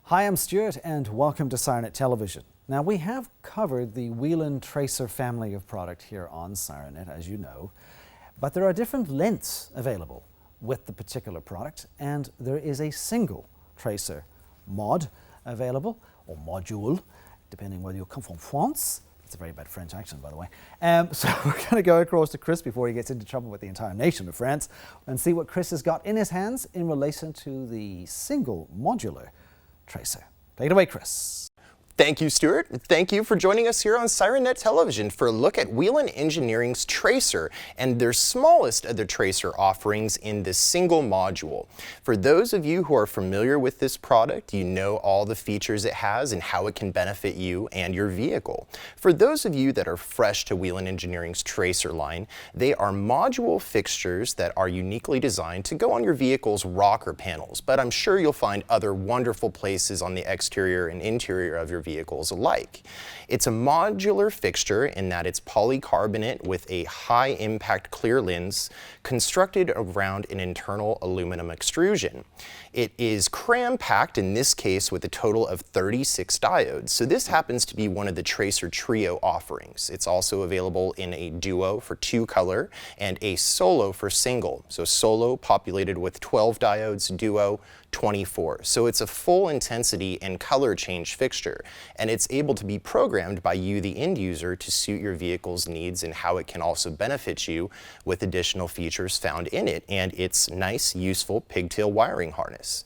Hi, I'm Stuart and welcome to SIRENNET Television. Now, we have covered the Whelen tracer family of product here on SIRENNET, as you know, but there are different lengths available with the particular product, and there is a single tracer mod available, or module, depending whether you come from France. It's a very bad French accent, by the way. So we're going to go across to Chris before he gets into trouble with the entire nation of France and see what Chris has got in his hands in relation to the single modular tracer. Take it away, Chris. Thank you, Stuart. Thank you for joining us here on SIRENNET Television for a look at Whelen Engineering's tracer and their smallest of their tracer offerings in this single module. For those of you who are familiar with this product, you know all the features it has and how it can benefit you and your vehicle. For those of you that are fresh to Whelen Engineering's tracer line, they are module fixtures that are uniquely designed to go on your vehicle's rocker panels, but I'm sure you'll find other wonderful places on the exterior and interior of your vehicles alike. It's a modular fixture in that it's polycarbonate with a high impact clear lens constructed around an internal aluminum extrusion. It is cram packed in this case with a total of 36 diodes. So this happens to be one of the Tracer Trio offerings. It's also available in a duo for 2 color and a solo for single. So solo populated with 12 diodes, duo 24. So it's a full intensity and color change fixture, and it's able to be programmed by you, the end user, to suit your vehicle's needs and how it can also benefit you with additional features found in it and its nice, useful pigtail wiring harness.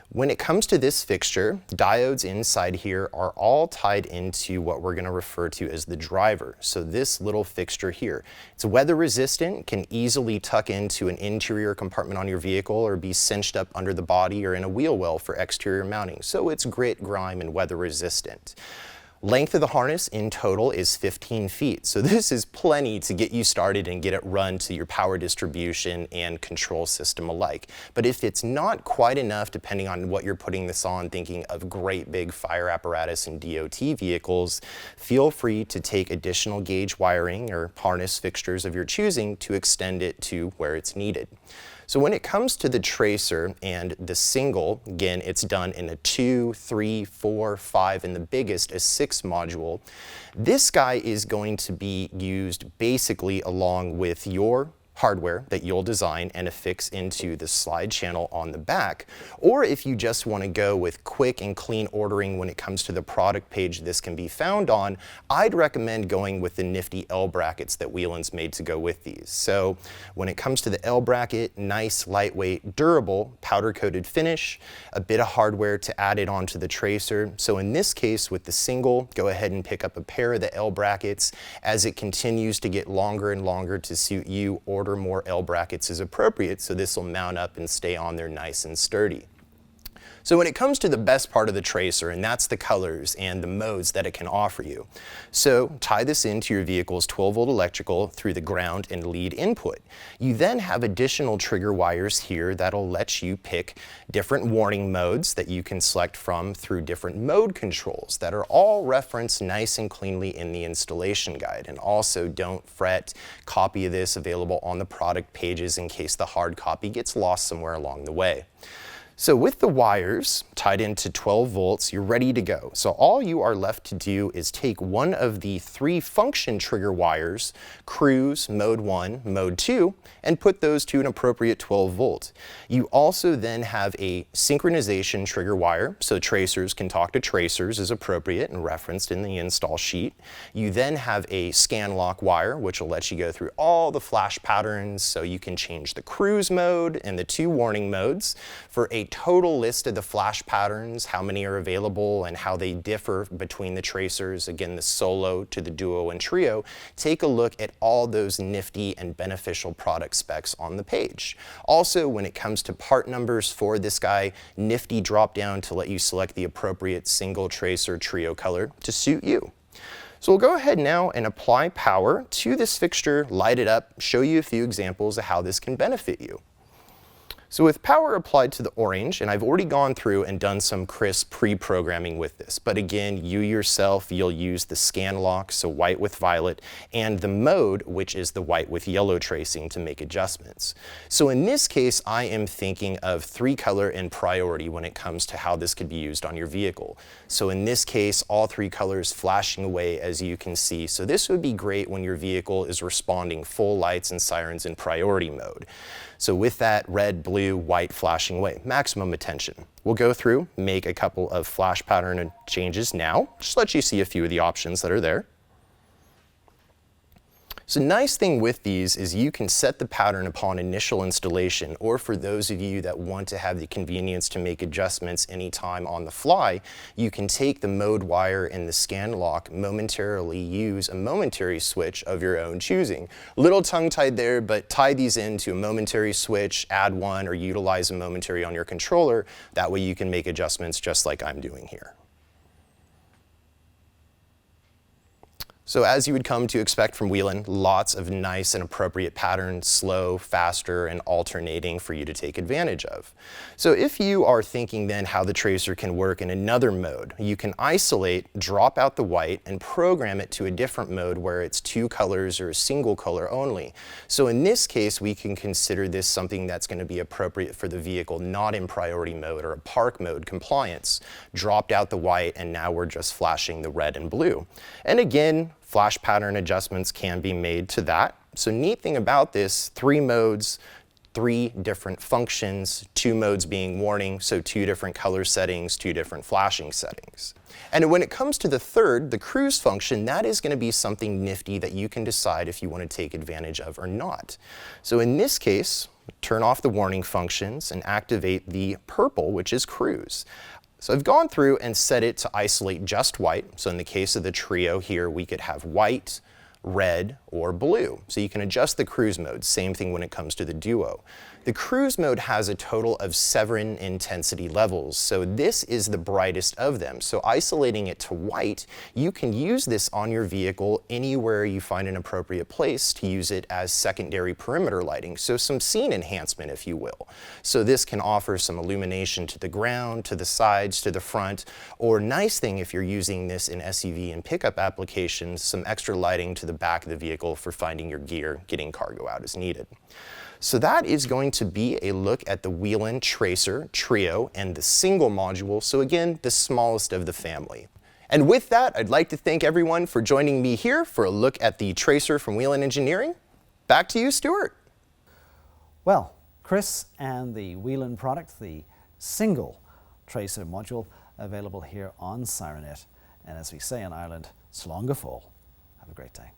When it comes to this fixture, diodes inside here are all tied into what we're going to refer to as the driver. So this little fixture here, it's weather resistant, can easily tuck into an interior compartment on your vehicle or be cinched up under the body or in a wheel well for exterior mounting. So it's grit, grime, and weather resistant. Length of the harness in total is 15 feet. So this is plenty to get you started and get it run to your power distribution and control system alike. But if it's not quite enough, depending on what you're putting this on, thinking of great big fire apparatus and DOT vehicles, feel free to take additional gauge wiring or harness fixtures of your choosing to extend it to where it's needed. So when it comes to the tracer and the single, again, it's done in a 2, 3, 4, 5, and the biggest a 6 module. This guy is going to be used basically along with your hardware that you'll design and affix into the slide channel on the back. Or if you just want to go with quick and clean ordering when it comes to the product page this can be found on, I'd recommend going with the nifty L brackets that Whelen's made to go with these. So when it comes to the L bracket, nice, lightweight, durable, powder coated finish, a bit of hardware to add it onto the tracer. So in this case with the single, go ahead and pick up a pair of the L brackets. As it continues to get longer and longer to suit you, order more L brackets is appropriate, so this will mount up and stay on there nice and sturdy. So when it comes to the best part of the tracer, and that's the colors and the modes that it can offer you. So tie this into your vehicle's 12-volt electrical through the ground and lead input. You then have additional trigger wires here that'll let you pick different warning modes that you can select from through different mode controls that are all referenced nice and cleanly in the installation guide. And also, don't fret, copy of this available on the product pages in case the hard copy gets lost somewhere along the way. So with the wires tied into 12 volts, you're ready to go. So all you are left to do is take one of the 3 function trigger wires, cruise, mode 1, mode 2, and put those to an appropriate 12 volt. You also then have a synchronization trigger wire, so tracers can talk to tracers as appropriate and referenced in the install sheet. You then have a scan lock wire, which will let you go through all the flash patterns, so you can change the cruise mode and the 2 warning modes. For a total list of the flash patterns, how many are available and how they differ between the tracers, again the solo to the duo and trio, take a look at all those nifty and beneficial product specs on the page. Also, when it comes to part numbers for this guy, nifty drop down to let you select the appropriate single tracer trio color to suit you. So we'll go ahead now and apply power to this fixture, light it up, show you a few examples of how this can benefit you. So with power applied to the orange, and I've already gone through and done some crisp pre-programming with this, but again, you yourself, you'll use the scan lock, so white with violet, and the mode, which is the white with yellow tracing to make adjustments. So in this case, I am thinking of 3-color and priority when it comes to how this could be used on your vehicle. So in this case, all 3 colors flashing away, as you can see. So this would be great when your vehicle is responding full lights and sirens in priority mode. So with that red, blue, white flashing away, maximum attention. We'll go through, make a couple of flash pattern changes now, just let you see a few of the options that are there. So nice thing with these is you can set the pattern upon initial installation, or for those of you that want to have the convenience to make adjustments anytime on the fly, you can take the mode wire in the scan lock, momentarily use a momentary switch of your own choosing. Little tongue-tied there, but tie these into a momentary switch, add one, or utilize a momentary on your controller. That way you can make adjustments just like I'm doing here. So as you would come to expect from Whelen, lots of nice and appropriate patterns, slow, faster, and alternating for you to take advantage of. So if you are thinking then how the tracer can work in another mode, you can isolate, drop out the white, and program it to a different mode where it's 2 colors or a single color only. So in this case, we can consider this something that's going to be appropriate for the vehicle not in priority mode or a park mode compliance. Dropped out the white, and now we're just flashing the red and blue. And again, flash pattern adjustments can be made to that. So neat thing about this, 3 modes, 3 different functions, 2 modes being warning, so 2 different color settings, 2 different flashing settings. And when it comes to the third, the cruise function, that is going to be something nifty that you can decide if you want to take advantage of or not. So in this case, turn off the warning functions and activate the purple, which is cruise. So I've gone through and set it to isolate just white. So in the case of the trio here, we could have white, red, or blue. So you can adjust the cruise mode. Same thing when it comes to the duo. The cruise mode has a total of 7 intensity levels, so this is the brightest of them. So isolating it to white, you can use this on your vehicle anywhere you find an appropriate place to use it as secondary perimeter lighting, so some scene enhancement, if you will. So this can offer some illumination to the ground, to the sides, to the front, or nice thing if you're using this in SUV and pickup applications, some extra lighting to the back of the vehicle for finding your gear, getting cargo out as needed. So that is going to be a look at the Whelen Tracer Trio and the single module, so again, the smallest of the family. And with that, I'd like to thank everyone for joining me here for a look at the Tracer from Whelen Engineering. Back to you, Stuart. Well, Chris and the Whelen product, the single tracer module, available here on SIRENNET. And as we say in Ireland, slán go fóill. Have a great day.